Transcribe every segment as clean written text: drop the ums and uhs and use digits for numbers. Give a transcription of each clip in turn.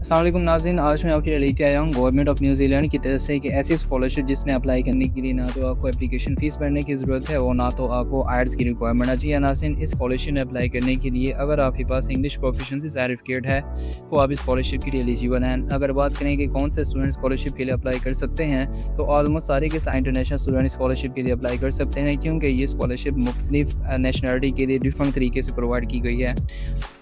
अस्सलाम वालेकुम नाज़रीन, आज मैं आपके लिए लेके आया हूँ गवर्नमेंट ऑफ न्यूज़ीलैंड की तरफ से एक ऐसी स्कॉलरशिप जिसमें अप्लाई करने के लिए ना तो आपको एप्लीकेशन फ़ीस भरने की ज़रूरत है और ना तो आपको आइल्स की रिक्वायरमेंट है। जी हाँ नाज़रीन, इस स्कॉलरशिप में अप्लाई करने के लिए अगर आपके पास इंग्लिश प्रोफिशिएंसी सर्टिफिकेट है तो आप इस स्कॉलरशिप के लिए एलिजिबल हैं। अगर बात करें कि कौन से स्टूडेंट स्कॉलरशिप के लिए अप्लाई कर सकते हैं, तो ऑलमोस्ट सारे के सारे इंटरनेशनल स्टूडेंट स्कॉलरशिप के लिए अप्लाई कर सकते हैं, क्योंकि ये स्कॉलरशिप मुख्तलिफ नेशनलिटी के लिए डिफरेंट तरीके से प्रोवाइड की गई है।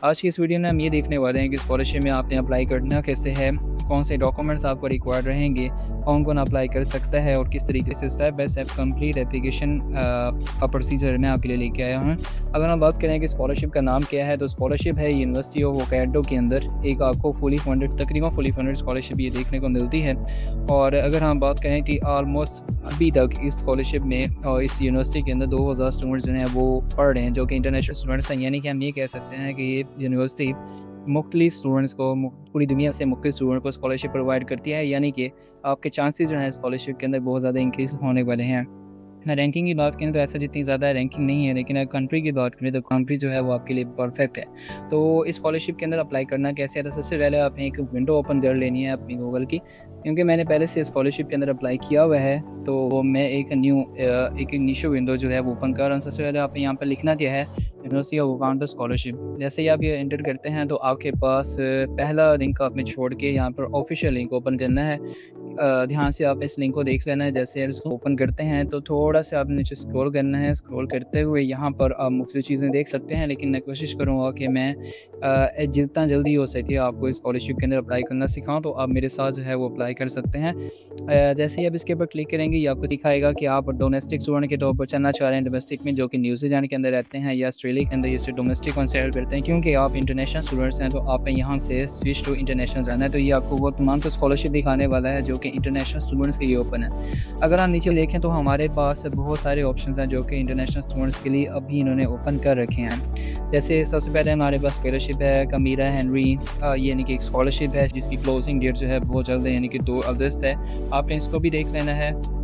आज की इस वीडियो में हम ये देखने वाले हैं कि स्कॉलरशिप में आपने अप्लाई करना कैसे है, कौन से डॉक्यूमेंट्स आपको रिक्वायर्ड रहेंगे, कौन-कौन अप्लाई कर सकता है और किस तरीके से step by step complete application का प्रोसीजर मैं आपके लिए लेके आया हूँ। अगर हम बात करें कि स्कॉलरशिप का नाम क्या है, तो स्कॉलरशिप है यूनिवर्सिटी ऑफ होक्काइडो के अंदर एक आपको तकरीबन फुली फंडेड स्कॉलरशिप ये देखने को मिलती है। और अगर हम बात करें कि ऑलमोस्ट अभी तक इस स्कॉलरशिप में और इस यूनिवर्सिटी के अंदर 2000 स्टूडेंट्स जो हैं वो पढ़ रहे हैं, जो कि इंटरनेशनल स्टूडेंट्स हैं। यानी कि हम ये कह सकते हैं कि ये यूनिवर्सिटी मुख्तलिफ स्टूडेंट्स को पूरी दुनिया से मुख्तलिफ स्टूडेंट को स्कॉलरशिप प्रोवाइड करती है। यानी कि आपके चांसेस जो हैं स्कॉलरशिप के अंदर बहुत ज़्यादा इंक्रीज़ होने वाले हैं। रैंकिंग की बात करें तो ऐसा जितनी ज़्यादा रैंकिंग नहीं है, लेकिन अगर कंट्री की बात करें तो कंट्री जो है वो आपके लिए परफेक्ट है। तो इस स्कॉलरशिप के अंदर अप्लाई करना कैसे है, तो सबसे पहले आपने एक विंडो ओपन कर लेनी है अपनी गूगल की, क्योंकि मैंने पहले से स्कॉलरशिप के अंदर अप्लाई किया हुआ है। तो वो मैं एक न्यू विंडो जो है वो ओपन कर रहा हूँ। सबसे पहले आपने यहाँ पर लिखना क्या है, यूनिवर्सिटी ऑफ ओकांडो स्कॉलरशिप। जैसे ही आप ये एंटर करते हैं तो आपके पास पहला लिंक आपने छोड़ के यहाँ पर ऑफिशियल लिंक ओपन करना है। ध्यान से आप इस लिंक को देख लेना है। जैसे इसको ओपन करते हैं तो थोड़ा-सा आपने नीचे स्क्रॉल करना है। स्क्रॉल करते हुए यहाँ पर आप मुख्तलिफ चीज़ें देख सकते हैं, लेकिन मैं कोशिश करूँगा कि मैं जितना जल्दी हो सके आपको इस स्कॉलरशिप के अंदर अप्लाई करना सिखाऊँ, तो आप मेरे साथ जो है वो अप्लाई कर सकते हैं। जैसे ही आप इसके ऊपर क्लिक करेंगे, ये आपको दिखाएगा कि आप डोमेस्टिक स्टूडेंट के तौर पर चलना चाह रहे हैं, डोमेस्टिक में जो कि न्यूज़ीलैंड के अंदर रहते हैं या ऑस्ट्रेलिया के अंदर, ये डोमेस्टिक कंसिडर करते हैं। क्योंकि आप इंटरनेशनल स्टूडेंट्स हैं तो आपने यहाँ से स्विच टू इंटरनेशनल जाना है। तो ये आपको वो तमाम तो स्कॉलरशिप दिखाने वाला है जो कि इंटरनेशनल स्टूडेंट्स के लिए ओपन है। अगर आप नीचे देखें तो हमारे पास बहुत सारे ऑप्शंस हैं जो कि इंटरनेशनल स्टूडेंट्स के लिए अभी इन्होंने ओपन कर रखे हैं। जैसे सबसे पहले हमारे पास फेलोशिप है कमीरा हेनरी, यानी कि एक स्कॉलरशिप है जिसकी क्लोजिंग डेट जो है बहुत जल्द है, यानी कि 2 अगस्त है। आपने इसको भी देख लेना है।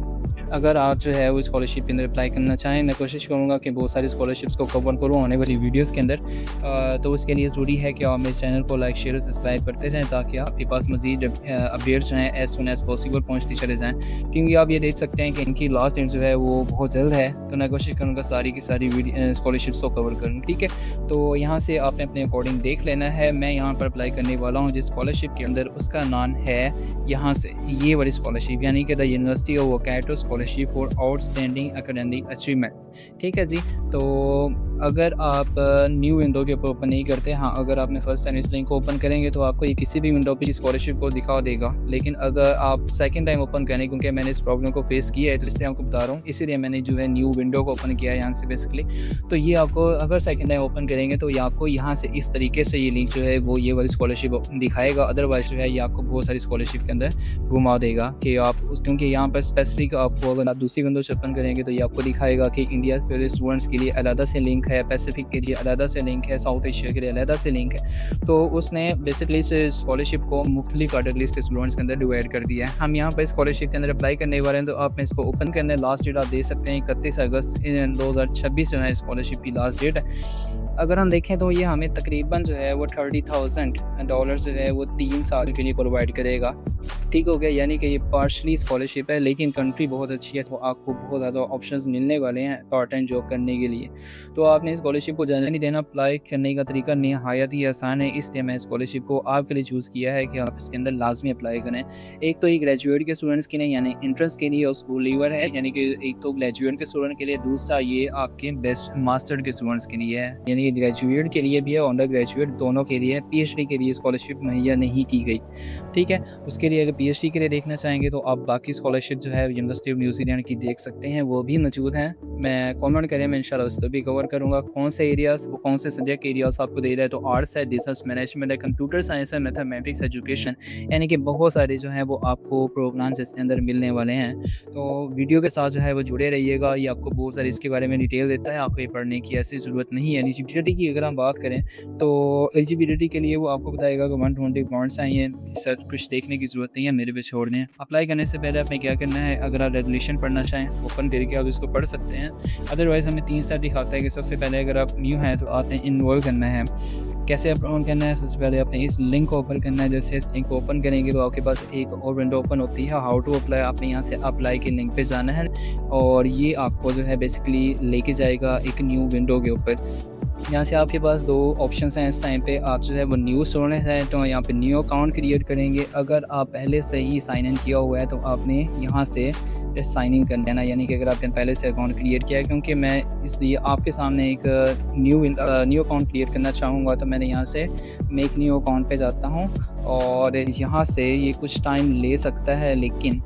अगर आप जो है वो स्कॉलरशिप के अंदर अप्लाई करना चाहें, मैं कोशिश करूँगा कि बहुत सारी स्कॉलरशिप्स को कवर करूँ आने वाली वीडियोस के अंदर। तो उसके लिए ज़रूरी है कि आप मेरे चैनल को लाइक शेयर और सब्सक्राइब करते रहें, ताकि आपके पास मज़ीद अपडेट्स जो हैं एज़ सून एज़ पॉसिबल पहुँचती चले जाएँ। क्योंकि आप ये देख सकते हैं कि इनकी लास्ट डेट जो है वो बहुत जल्द है, तो मैं कोशिश करूँगा सारी की सारी स्कॉलरशिप्स को कवर करूँ, ठीक है। तो यहाँ से आपने अपने अकॉर्डिंग देख लेना है। मैं यहाँ पर अप्लाई करने वाला हूँ जिस स्कॉलरशिप के अंदर, उसका नाम है यहाँ से ये वाली स्कॉलरशिप, यानी कि the university of Hokkaido scholarship for outstanding academic achievement, ठीक है जी। तो अगर आप न्यू विंडो के ऊपर ओपन नहीं करते, हाँ अगर आपने फर्स्ट टाइम इस लिंक को ओपन करेंगे तो आपको ये किसी भी विंडो पे स्कॉलरशिप को दिखा देगा। लेकिन अगर आप सेकंड टाइम ओपन करें, क्योंकि मैंने इस प्रॉब्लम को फेस किया है तो इसलिए आपको बता रहा हूँ, इसीलिए मैंने जो है न्यू विंडो को ओपन किया है यहाँ से बेसिकली। तो ये आपको अगर सेकंड टाइम ओपन करेंगे तो ये आपको यहाँ से इस तरीके से ये लिंक जो है वो ये वाली स्कॉलरशिप दिखाएगा। अदरवाइज जो है ये आपको बहुत सारी स्कॉलरशिप के अंदर घुमा देगा कि आप क्योंकि यहाँ पर स्पेसिफिक आपको अगर आप दूसरी विंडो से ओपन करेंगे तो ये आपको दिखाएगा कि इंडिया के स्टूडेंट्स के लिए अलग से लिंक है, पैसिफिक के लिए अलग से लिंक है, साउथ एशिया के लिए अलग से लिंक है। तो उसने बेसिकली इस स्कॉलरशिप को मुख्तलिफ कैटेगरीज के स्टूडेंट्स के अंदर डिवाइड कर दिया है। हम यहाँ पर स्कॉलरशिप के अंदर अप्लाई करने वाले हैं, तो आप इसको ओपन करने लास्ट डेट आप देख सकते हैं 31 अगस्त 2026 जो है स्कॉलरशिप की लास्ट डेट है। अगर हम देखें तो ये हमें तकरीबन जो है वो $30,000 जो है वो 3 साल के लिए प्रोवाइड करेगा, ठीक हो गया। यानी कि ये पार्शली स्कॉलरशिप है, लेकिन कंट्री बहुत अच्छी है, तो आपको बहुत ज़्यादा ऑप्शंस मिलने वाले हैं पार्ट टाइम जॉब करने के लिए। तो आपने स्कॉलरशिप को जाने नहीं देना। अप्लाई करने का तरीका नहायत ही आसान है, इसलिए मैं स्कॉलरशिप को आपके लिए चूज़ किया है कि आप इसके अंदर लाजमी अप्लाई करें। एक तो ये ग्रेजुएट के स्टूडेंट्स के लिए यानी इंट्रेंस के लिए और स्कूल लीवर है, यानी कि एक तो ग्रेजुएट के स्टूडेंट के लिए, दूसरा ये आपके बेस्ट मास्टर के स्टूडेंट्स के लिए है, यानी कि ग्रेजुएट के लिए भी है, अंडर ग्रेजुएट दोनों के लिए। पीएचडी के लिए स्कॉलरशिप मुहैया नहीं की गई, ठीक है। उसके लिए अगर पीएचडी के लिए देखना चाहेंगे तो आप बाकी स्कॉलरशिप जो है यूनिवर्सिटी ऑफ न्यूज़ीलैंड की देख सकते हैं, वो भी मौजूद हैं। मैं कमेंट करें, मैं इंशाल्लाह उसको भी कवर करूँगा। कौन से एरियाज़, वो कौन से सब्जेक्ट एरियाज़ आपको दे रहा है, तो आर्ट्स है, बिजनेस मैनेजमेंट है, कंप्यूटर साइंस है, मैथमेटिक्स एजुकेशन, यानी कि बहुत सारे जो हैं वो आपको प्रोग्राम्स इसके अंदर मिलने वाले हैं। तो वीडियो के साथ जो है वो जुड़े रहिएगा, ये आपको बहुत सारी इसके बारे में डिटेल देता है, आपको ये पढ़ने की ऐसी ज़रूरत नहीं है। एलिजिबिलिटी की अगर हम बात करें तो एलिजिबिलिटी के लिए वो आपको बताएगा कि 120 पॉइंट्स हैं, ये सब कुछ देखने की ज़रूरत नहीं है, मेरे पे छोड़ दें। अप्लाई करने से पहले आपने क्या करना है, अगर आप रेजोल्यूशन पढ़ना चाहें ओपन करके आप इसको पढ़ सकते हैं। अदरवाइज़ हमें 3 स्टेप दिखाता है कि सबसे पहले अगर आप न्यू हैं तो आपने इन्वॉल्व करना है। कैसे ऑन करना है, सबसे पहले आपने इस लिंक को ओपन करना है। जैसे इस लिंक को ओपन करेंगे तो आपके पास एक और विंडो ओपन होती है, हाउ टू अप्लाई। आपने यहाँ से अप्लाई के लिंक पे जाना है और ये आपको जो है बेसिकली लेके जाएगा एक न्यू विंडो के ऊपर। यहाँ से आपके पास दो ऑप्शंस हैं इस टाइम पे। आप जो है वो न्यू स्टूडेंट हैं तो यहाँ पे न्यू अकाउंट क्रिएट करेंगे। अगर आप पहले से ही साइन इन किया हुआ है तो आपने यहाँ से साइन इन कर लेना, यानी कि अगर आपने पहले से अकाउंट क्रिएट किया है, क्योंकि मैं इसलिए आपके सामने एक न्यू अकाउंट क्रिएट करना चाहूँगा तो मैंने यहाँ से मेक न्यू अकाउंट पे जाता हूँ और यहाँ से ये कुछ टाइम ले सकता है, लेकिन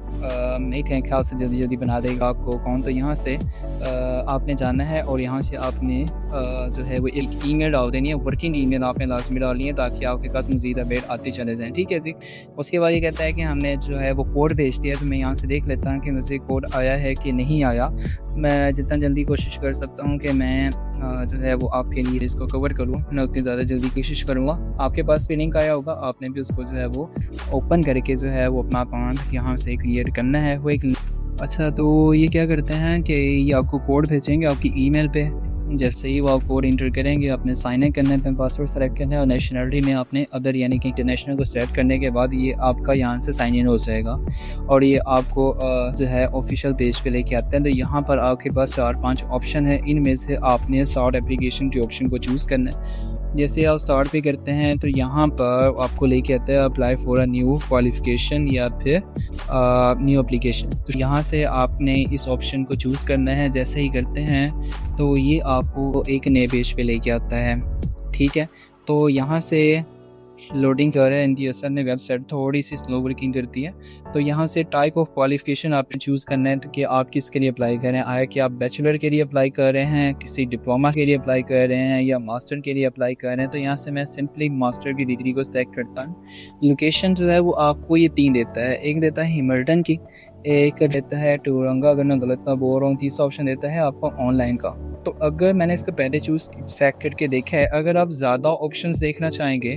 मेरे ख्याल से जल्दी जल्दी बना देगा आपको अकाउंट। तो यहाँ से आपने जाना है और यहाँ से आपने जो है वो एक ईमेल डाल देनी है, वर्किंग ईमेल आपने लाजमी डालनी है ताकि आपके पास मज़ीद अपडेट आते चले जाएँ। ठीक है जी। उसके बाद ये कहता है कि हमने जो है वो कोड भेज दिया, तो मैं यहाँ से देख लेता हूँ कि मुझे कोड आया है कि नहीं आया। मैं जितना जल्दी कोशिश कर सकता हूँ कि मैं जो है वो आपके लिए इसको कवर करूँ, मैं उतनी ज़्यादा जल्दी कोशिश करूँगा। आपके पास भी लिंक आया होगा, आपने भी उसको जो है वो ओपन करके जो है वो अपना अकाउंट यहाँ से क्रिएट करना है। वो एक अच्छा, तो ये क्या करते हैं कि ये आपको कोड भेजेंगे आपकी ईमेल पे। जैसे ही वो आप कोड इंटर करेंगे, आपने साइन इन करने पे पासवर्ड सेलेक्ट करना है और नेशनलिटी में आपने अदर यानी कि इंटरनेशनल को सेलेक्ट करने के बाद ये आपका यहाँ से साइन इन हो जाएगा और ये आपको जो है ऑफिशियल पेज पे लेके आते हैं। तो यहाँ पर आपके पास 4-5 ऑप्शन है, इनमें से आपने स्टार्ट एप्लीकेशन के ऑप्शन को चूज़ करना है। जैसे आप स्टार्ट पे करते हैं तो यहाँ पर आपको लेके आता है apply for a new qualification या फिर न्यू एप्लीकेशन। तो यहाँ से आपने इस ऑप्शन को चूज़ करना है। जैसे ही करते हैं तो ये आपको एक नए पेज पे लेके आता है। ठीक है, तो यहाँ से लोडिंग कर रहा है, इनकी असल में वेबसाइट थोड़ी सी स्लो वर्किंग करती है। तो यहाँ से टाइप ऑफ क्वालिफिकेशन आपने चूज़ करना है, तो कि आप किसके लिए अप्लाई कर रहे हैं। आया कि आप बैचलर के लिए अप्लाई कर रहे हैं, किसी डिप्लोमा के लिए अप्लाई कर रहे हैं या मास्टर के लिए अप्लाई कर रहे हैं। तो यहाँ से मैं सिंपली मास्टर की डिग्री को सिलेक्ट करता हूँ। लोकेशन जो है वो आपको ये 3 देता है, एक देता है हिमल्टन की, एक देता है टूरंगा, अगर मैं गलत ना बोल रहा हूँ, तीसरा ऑप्शन देता है आपको ऑनलाइन का। तो अगर मैंने इसका पहले चूज़ सेलेक्ट करके देखा है, अगर आप ज़्यादा ऑप्शंस देखना चाहेंगे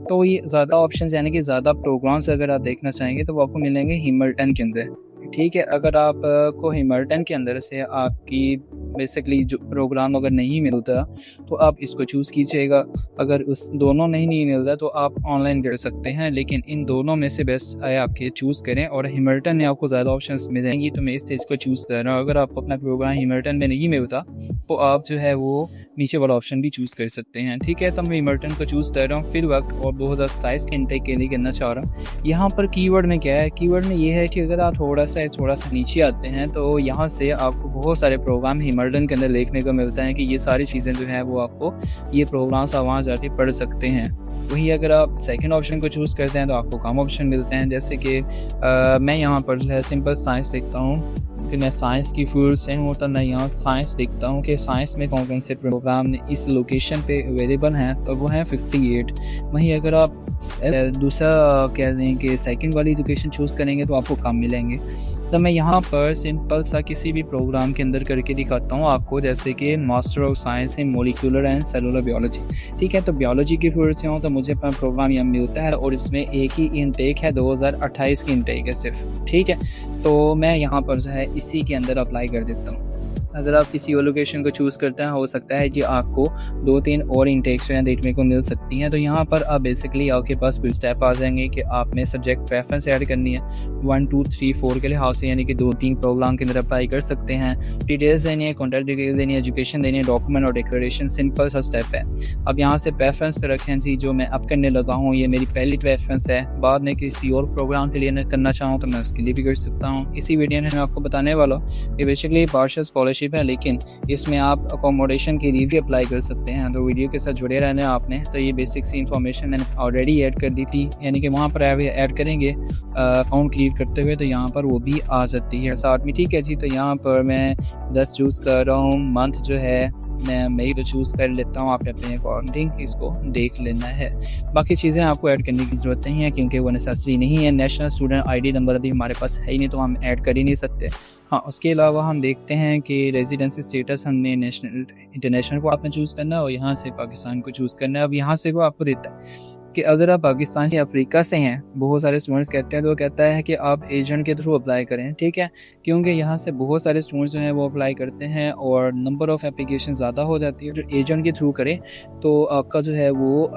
तो ये ज़्यादा ऑप्शंस यानी कि ज़्यादा प्रोग्राम्स अगर आप देखना चाहेंगे तो वो आपको मिलेंगे हिमल्टन के अंदर। ठीक है, अगर आप को हिमल्टन के अंदर से आपकी बेसिकली जो प्रोग्राम अगर नहीं मिलता तो आप इसको चूज़ कीजिएगा। अगर उस दोनों नहीं मिलता तो आप ऑनलाइन कर सकते हैं, लेकिन इन दोनों में से बेस्ट है आपके चूज़ करें। और हिमल्टन में आपको ज़्यादा ऑप्शंस मिलेंगी तो मैं इस चीज़ को चूज़ कर रहा हूँ। अगर आपको अपना प्रोग्राम हिमल्टन में नहीं मिलता तो आप जो है वो नीचे वाला ऑप्शन भी चूज़ कर सकते हैं। ठीक है, तो मैं हिमल्टन को चूज़ कर रहा हूँ फिर वक्त और 2027 के इंटेक के लिए करना चाह रहा हूँ। यहाँ पर कीवर्ड में क्या है, कीवर्ड में ये है कि अगर आप थोड़ा सा नीचे आते हैं तो यहाँ से आपको बहुत सारे प्रोग्राम हिमल्टन के अंदर देखने को मिलता है कि ये सारी चीज़ें जो है वो आपको ये प्रोग्राम्स आप वहाँ जाके पढ़ सकते हैं। वहीं अगर आप सेकंड ऑप्शन को चूज़ करते हैं तो आपको कम ऑप्शन मिलते हैं। जैसे कि मैं यहाँ पर जो है सिंपल साइंस लिखता हूँ कि मैं साइंस की फील्ड से हूँ, तो मैं यहाँ साइंस लिखता हूँ कि साइंस में कौन कौन से प्रोग्राम इस लोकेशन पे अवेलेबल हैं, तो वो हैं 58। वहीं अगर आप दूसरा कह दें कि सेकंड वाली लोकेशन चूज़ करेंगे तो आपको कम मिलेंगे। तो मैं यहाँ पर सिंपल सा किसी भी प्रोग्राम के अंदर करके दिखाता हूँ आपको, जैसे कि मास्टर ऑफ साइंस है मॉलिक्यूलर एंड सेलुलर बायोलॉजी। ठीक है, तो बायोलॉजी की फील्ड से हूँ तो मुझे अपना प्रोग्राम यहाँ मिलता है और इसमें एक ही इनटेक है, 2028 की इनटेक है सिर्फ। ठीक है, तो मैं यहाँ पर जो है इसी के अंदर अप्लाई कर देता हूँ। अगर आप किसी और लोकेशन को चूज़ करते हैं हो सकता है कि आपको 2-3 और इंटेक्स जो हैं देखने को मिल सकती हैं। तो यहाँ पर आप बेसिकली आपके पास कुछ स्टेप आ जाएंगे कि आपने सब्जेक्ट प्रेफरेंस ऐड करनी है 1, 2, 3, 4 के लिहाज से, यानी कि 2-3 प्रोग्राम के अंदर अप्लाई कर सकते हैं। डिटेल्स देनी है, कॉन्टैक्ट डिटेल्स देनी है, एजुकेशन देनी है, डॉक्यूमेंट और डिक्लेरेशन, सिंपल सा स्टेप है। अब यहाँ से प्रेफरेंस पर रखें जी, जो मैं अब करने लगा हूँ ये मेरी पहली प्रेफरेंस है। बाद में किसी और प्रोग्राम के लिए करना चाहूँ तो मैं उसके लिए भी कर सकता हूँ। इसी वीडियो में मैं आपको बताने वाला हूँ कि बेसिकली पार्शियल स्कॉलरशिप है, लेकिन इसमें आप अकोमोडेशन के लिए भी अप्लाई कर सकते हैं। तो वीडियो के साथ जुड़े रहना है आपने। तो ये बेसिक सी इन्फॉर्मेशन मैंने ऑलरेडी ऐड कर दी थी, यानी कि वहाँ पर ऐड करेंगे अकाउंट क्रिएट करते हुए तो यहाँ पर वो भी आ जाती है साथ में। ठीक है जी, तो यहाँ पर मैं 10 चूज़ कर रहा हूँ। मंथ जो है मैं मई को चूज़ कर लेता हूँ, आपने अपने अकॉर्डिंग इसको देख लेना है। बाकी चीज़ें आपको ऐड करने की ज़रूरत नहीं है क्योंकि वो नेसेसरी नहीं है। नेशनल स्टूडेंट ID नंबर अभी हमारे पास है ही नहीं तो हम ऐड कर ही नहीं सकते। हाँ, उसके अलावा हम देखते हैं कि रेजिडेंसी स्टेटस हमने नेशनल इंटरनेशनल को आपने चूज़ करना है और यहाँ से पाकिस्तान को चूज़ करना है। अब यहाँ से वो आपको देता है कि अगर आप पाकिस्तान या अफ्रीका से हैं, बहुत सारे स्टूडेंट्स कहते हैं, तो वो कहता है कि आप एजेंट के थ्रू अप्लाई करें, ठीक है, क्योंकि यहाँ से बहुत सारे स्टूडेंट्स जो हैं वो अप्लाई करते हैं और नंबर ऑफ़ एप्लीकेशन ज़्यादा हो जाती है। जो एजेंट के थ्रू करें तो आपका जो है वो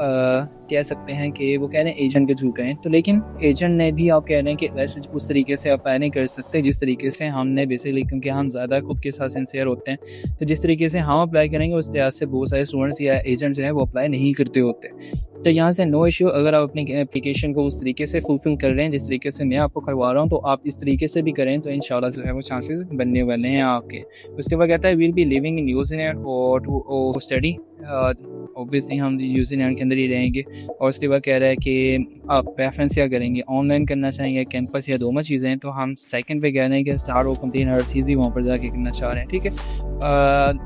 कह सकते हैं कि वो कह रहे हैं एजेंट के थ्रू करें, तो लेकिन एजेंट ने भी आप कह रहे हैं कि वैसे उस तरीके से अप्लाई नहीं कर सकते जिस तरीके से हमने बेसिकली, क्योंकि हम ज़्यादा खुद के साथ सिंसियर होते हैं, तो जिस तरीके से हम अप्लाई करेंगे उस लिहाज से बहुत सारे स्टूडेंट्स या एजेंट जो हैं वो अप्लाई नहीं करते होते। तो यहाँ से नो इश्यू, अगर आप अपनी एप्लीकेशन को उस तरीके से फुलफिल कर रहे हैं जिस तरीके से मैं आपको करवा रहा हूँ, तो आप इस तरीके से भी करें तो इंशाल्लाह जो है वो चांसेस बनने वाले हैं आपके। उसके बाद कहता है will be living in New Zealand और टू स्टडी, ऑब्वियसली हम न्यूजीलैंड के अंदर ही रहेंगे। और उसके बाद कह रहा है कि आप प्रेफरेंस क्या करेंगे, ऑनलाइन करना चाहेंगे कैंपस, या दोनों चीज़ें हैं, तो हम सेकंड पे कह रहे हैं कि स्टार और कंप्लीट हर चीज़ ही वहाँ पर जाके करना चाह रहे हैं, ठीक है।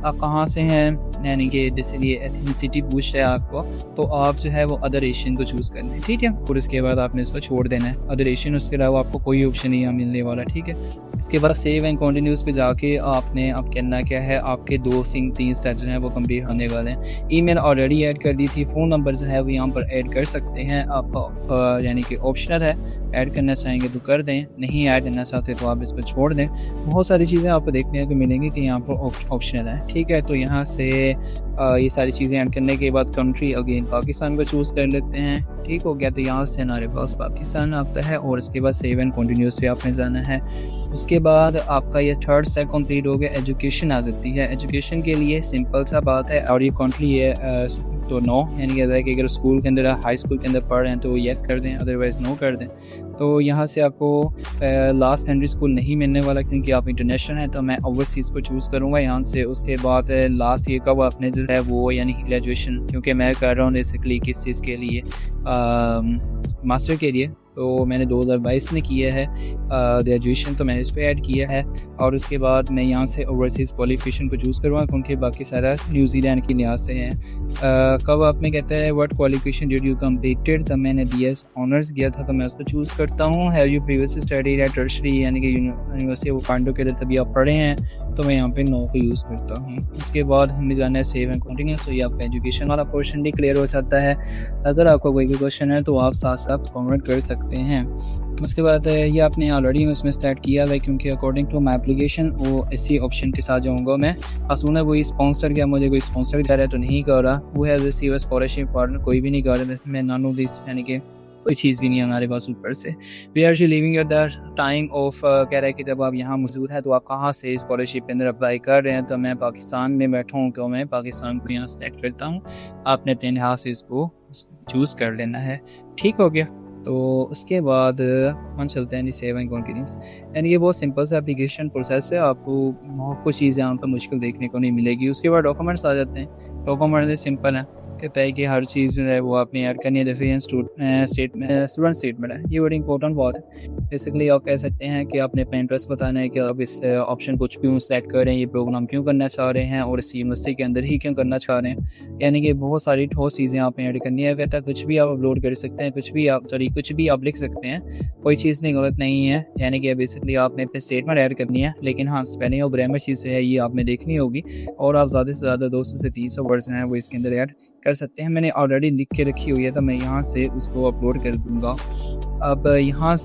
आप कहाँ से हैं, यानी कि जैसे ये एथनिसिटी पूछ रहा है आपको, तो आप जो है वो अदर एशियन को चूज़ करना है, ठीक है, और उसके बाद आपने इसको छोड़ देना है अदर एशियन, उसके अलावा आपको कोई ऑप्शन नहीं मिलने वाला, ठीक है। इसके बाद सेव एंड कंटिन्यूस पे जाके आपने अब करना क्या है, आपके 2-3 स्टेप जो हैं वो कंप्लीट होने वाले हैं। ईमेल ऑलरेडी ऐड कर दी थी, फ़ोन नंबर जो है वो यहाँ पर ऐड कर सकते हैं आप, यानी कि ऑप्शनल है, ऐड करना चाहेंगे तो कर दें, नहीं ऐड करना चाहते तो आप इसको छोड़ दें। बहुत सारी चीज़ें आपको देखने को मिलेंगी कि यहाँ पर ऑप्शनल है, ठीक है। तो यहाँ से ये सारी चीज़ें ऐड करने के बाद कंट्री अगेन पाकिस्तान को चूज़ कर लेते हैं, ठीक हो गया। तो यहाँ से हमारे पास पाकिस्तान आता है और उसके बाद सेव एंड कंटिन्यूस पे आपने जाना है। उसके बाद आपका ये थर्ड स्टेप कंप्लीट हो गया, एजुकेशन आ जाती है। एजुकेशन के लिए सिंपल सा बात है, और ये कंट्री है तो नो, यानी कहता है कि अगर स्कूल के अंदर हाई स्कूल के अंदर पढ़ रहे हैं तो येस कर दें, अदरवाइज़ नो कर दें। तो यहाँ से आपको लास्ट सेकेंडरी स्कूल नहीं मिलने वाला क्योंकि आप इंटरनेशनल हैं, तो मैं ओवरसीज़ को चूज़ करूँगा यहाँ से। उसके बाद लास्ट ईयर कब आपने जो है वो यानी कि ग्रेजुएशन, क्योंकि मैं कर रहा हूँ बेसिकली किस चीज़ के लिए, मास्टर के लिए, तो मैंने 2022 में किया है ग्रेजुएशन, तो मैंने इस पर ऐड किया है। और उसके बाद मैं यहाँ से ओवरसीज़ क्वालिफिकेशन को चूज़ करूँगा क्योंकि बाकी सारा न्यूजीलैंड की लिहाज से है। कब आप में कहता है what qualification did you completed, तब मैंने BS ऑनर्स किया था, तो मैं उसको चूज़ करता हूँ। Have you previously studied at tertiary, यानी कि यूनिवर्सिटी ऑफ ओरलैंडो के लिए तभी आप पढ़े हैं, तो मैं यहाँ पे नो को यूज़ करता हूँ। उसके बाद हमें जाना है सेव एंड कंटिन्यूस, तो ये आपका एजुकेशन वाला पोर्शन भी क्लियर हो जाता है। अगर आपको कोई भी क्वेश्चन है तो आप साथ साथ कमेंट कर सकते हैं। उसके बाद ये आपने ऑलरेडी उसमें स्टार्ट किया है क्योंकि अकॉर्डिंग टू माई एप्लीकेशन वो इसी ऑप्शन के साथ जाऊँगा मैं। असुना वही स्पॉन्सर किया, मुझे कोई स्पॉन्सर जा रहा है तो नहीं कर रहा, वो हैज़ रिसीव स्कॉलरशिप पार्टनर कोई भी नहीं कर रहा, जैसे मैं नॉन ऑफ दिस, यानी कि कोई चीज़ भी नहीं है हमारे पास ऊपर से। वी आर जी living at the time of, कह रहा है कि जब आप यहाँ मौजूद है तो आप कहाँ से स्कॉलरशिप के अंदर अप्लाई कर रहे हैं, तो मैं पाकिस्तान में बैठा हूँ, तो मैं पाकिस्तान को यहाँ सेलेक्ट करता हूँ। आपने अपने लिहाज से इसको चूज़ कर लेना है, ठीक हो गया। तो उसके बाद हम चलते हैं सेव एंड कंटिन्यूस, यानी ये बहुत सिंपल सा एप्लीकेशन प्रोसेस है, आपको बहुत कुछ चीज़ें यहाँ पर मुश्किल देखने को नहीं मिलेगी। उसके बाद डॉक्यूमेंट्स आ जाते हैं। डॉक्यूमेंट सिंपल है, कहता है कि हर चीज़ जो है वो आपने ऐड करनी है, जैसे स्टूडेंट स्टेटमेंट है, ये बड़ी इंपॉर्टेंट बात है। बेसिकली आप कह सकते हैं कि आपने अपना इंटरेस्ट बताना है कि आप इस ऑप्शन को क्यों सेलेक्ट कर रहे हैं, ये प्रोग्राम क्यों करना चाह रहे हैं और इस यूनिवर्सिटी के अंदर ही क्यों करना चाह रहे हैं, यानी कि बहुत सारी ठोस चीज़ें आपने ऐड करनी है। कहता है कुछ भी आप अपलोड कर सकते हैं, कुछ भी आप लिख सकते हैं, कोई चीज़ नहीं गलत नहीं है, यानी कि बेसिकली आपने अपने स्टेटमेंट ऐड करनी है, लेकिन हाँ स्पेलिंग और ग्रामर चीज़ है ये आपने देखनी होगी, और आप ज़्यादा से ज़्यादा 200 से 300 वर्ड्स हैं वो इसके अंदर ऐड कर सकते हैं। मैंने ऑलरेडी लिख के रखी हुई है, तो मैं यहाँ से उसको अपलोड कर दूँगा। अब यहाँ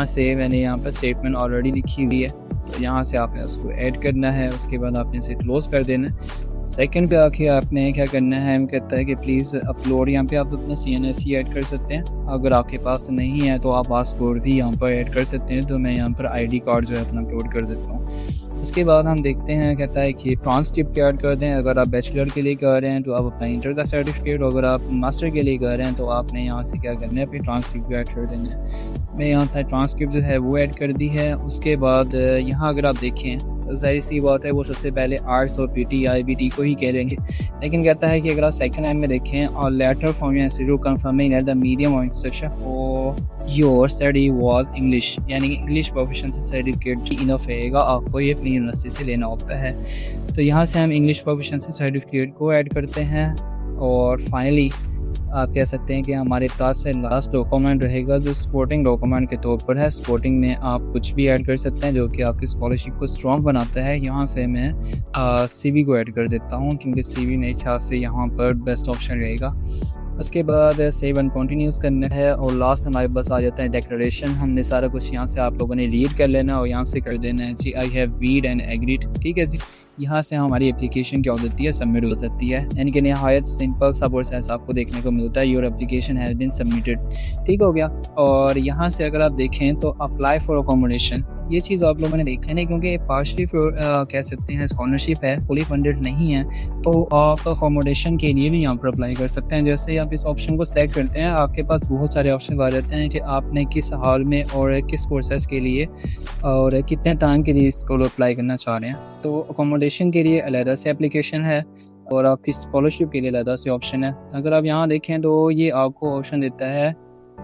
से मैंने यहाँ पर स्टेटमेंट ऑलरेडी लिखी हुई है, तो यहाँ से आपने उसको ऐड करना है। उसके बाद आपने इसे क्लोज़ कर देना है। सेकंड पे आके आपने क्या करना है, हम कहता है कि प्लीज़ अपलोड, यहाँ पे आप अपना CNSE ऐड कर सकते हैं। अगर आपके पास नहीं है तो आप पासपोर्ट भी यहाँ पर ऐड कर सकते हैं, तो मैं यहाँ पर ID कार्ड जो है अपना अपलोड कर देता हूँ। उसके बाद हम देखते हैं, कहता है कि ट्रांसक्रिप्ट ऐड कर दें। अगर आप बैचलर के लिए कर रहे हैं तो आप अपना इंटर का सर्टिफिकेट, अगर आप मास्टर के लिए कर रहे हैं तो आपने यहाँ से क्या करना है, अपनी ट्रांसक्रिप्ट ऐड कर देना है। मैं यहाँ था ट्रांसक्रिप्ट जो है वो ऐड कर दी है। उसके बाद यहाँ अगर आप देखें तो जाहिर सी बात है वो सबसे पहले आर्ट्स और PT या IBT को ही कह देंगे, लेकिन कहता है कि अगर आप सेकंड लाइन में देखें और letter from your institute confirming that the medium of instruction for your study was English, यानी कि इंग्लिश प्रोफिशिएंसी सर्टिफिकेट ही इनफ रहेगा, आपको ये अपनी यूनिवर्सिटी से लेना होता है। तो यहाँ से हम इंग्लिश प्रोफिशिएंसी सर्टिफिकेट को ऐड करते हैं। और फाइनली आप कह सकते हैं कि हमारे पास से लास्ट डॉक्यूमेंट रहेगा जो सपोर्टिंग डॉक्यूमेंट के तौर पर है। सपोर्टिंग में आप कुछ भी ऐड कर सकते हैं जो कि आपकी स्कॉलरशिप को स्ट्रॉन्ग बनाता है। यहाँ से मैं CV को ऐड कर देता हूँ क्योंकि CV मेरे ख्याल से यहाँ पर बेस्ट ऑप्शन रहेगा। उसके बाद सेव एंड कंटिन्यूस करना है और लास्ट हमारे पास आ जाता है डिक्लेरेशन। हमने सारा कुछ यहाँ से आप लोगों ने रीड कर लेना और यहाँ से कर देना है जी I have read and agreed. ठीक है जी, यहाँ से हमारी एप्लीकेशन क्या हो जाती है, सबमिट हो सकती है। यानी कि नहायत सिंपल सा प्रोसेस आपको देखने को मिलता है, your application has been submitted. ठीक हो गया। और यहाँ से अगर आप देखें तो अप्लाई फॉर अकोमोडेशन, ये चीज़ आप लोगों ने देख लेनी क्योंकि पार्शली कह सकते हैं स्कॉलरशिप है, फुली फंडेड नहीं है, तो आप अकोमोडेशन के लिए भी यहाँ पर अप्लाई कर सकते हैं। जैसे ही आप इस ऑप्शन को सेलेक्ट करते हैं आपके पास बहुत सारे ऑप्शन आ जाते हैं कि आपने किस हाल में और किस प्रोसेस के लिए और कितने टाइम के लिए इसको अप्लाई करना चाह रहे हैं। तो अकोमोडेशन के लिए अलग से एप्लीकेशन है और आपकी स्कॉलरशिप के लिए अलग से ऑप्शन है। अगर आप यहाँ देखें तो ये आपको ऑप्शन देता है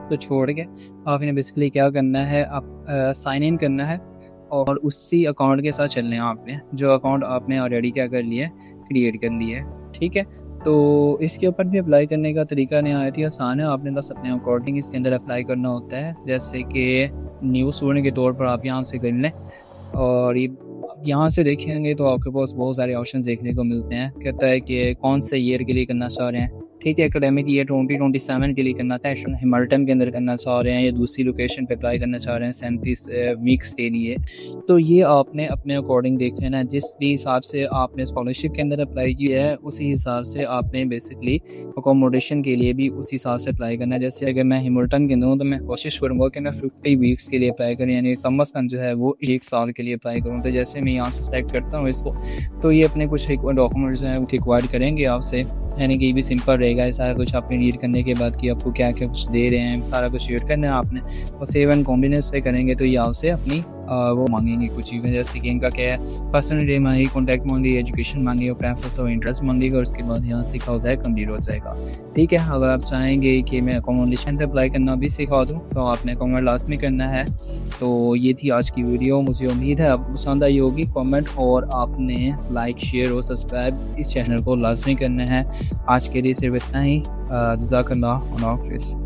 तो छोड़ के आपने बेसिकली क्या करना है, आप साइन इन करना है और उसी अकाउंट के साथ चलना है आपने, जो अकाउंट आपने ऑलरेडी क्या कर लिया है, क्रिएट कर लिया है। ठीक है, तो इसके ऊपर भी अप्लाई करने का तरीका नहायत ही आसान है। आपने बस अपने अकॉर्डिंग इसके अंदर अप्लाई करना होता है। जैसे कि न्यू स्टूडेंट के तौर पर आप यहाँ से कर लें और ये यहाँ से देखेंगे तो आपके पास बहुत सारे ऑप्शन देखने को मिलते हैं। कहता है कि कौन से ईयर के लिए करना चाह रहे हैं। ठीक है, एकेडमिक ईयर 2027 के लिए करना था, हिमालटन के अंदर करना चाह रहे हैं या दूसरी लोकेशन पे अप्लाई करना चाह रहे हैं 37 वीक्स के लिए, तो ये आपने अपने अकॉर्डिंग देख लेना है। जिस भी हिसाब से आपने स्कॉलरशिप के अंदर अप्लाई किया है उसी हिसाब से आपने बेसिकली अकोमोडेशन के लिए भी उसी हिसाब से अप्लाई करना है। जैसे अगर मैं हिमालटन के दूँ तो मैं कोशिश करूँगा कि मैं 50 वीक्स के लिए अप्लाई करूँ, यानी कम अज़ कम जो है वो 1 साल के लिए अप्लाई करूँ। तो जैसे मैं यहाँ से सेलेक्ट करता हूँ इसको, तो ये अपने कुछ डॉक्यूमेंट्स हैं वो रिक्वायर्ड करेंगे आपसे, यानी कि ये भी सिंपल रहेगा। सारा कुछ आपने रीड करने के बाद कि आपको क्या क्या कुछ दे रहे हैं, सारा कुछ रीड करना है आपने और सेव एंड कॉम्बिनेस पे करेंगे तो ये आपसे अपनी वो मांगेंगे कुछ चीज़ें, जैसे कि इनका क्या है, पर्सनल डिटेल मांगी, कॉन्टैक्ट मांगी, एजुकेशन मांगी और प्रेफरेंस और इंटरेस्ट मांगेगा और उसके बाद यहाँ सीखा हो जाए कंप्लीट हो जाएगा। ठीक है, अगर आप चाहेंगे कि मैं अकोमोडेशन पर अप्लाई करना भी सिखा दूँ तो आपने कमेंट लाजमी करना है। तो ये थी आज की वीडियो, मुझे उम्मीद है आपको पसंद आई होगी। कमेंट और आपने लाइक, शेयर और सब्सक्राइब इस चैनल को लाजमी करना है। आज के लिए सिर्फ इतना ही। जज़ाकल्लाह, अल्लाह हाफ़िज़।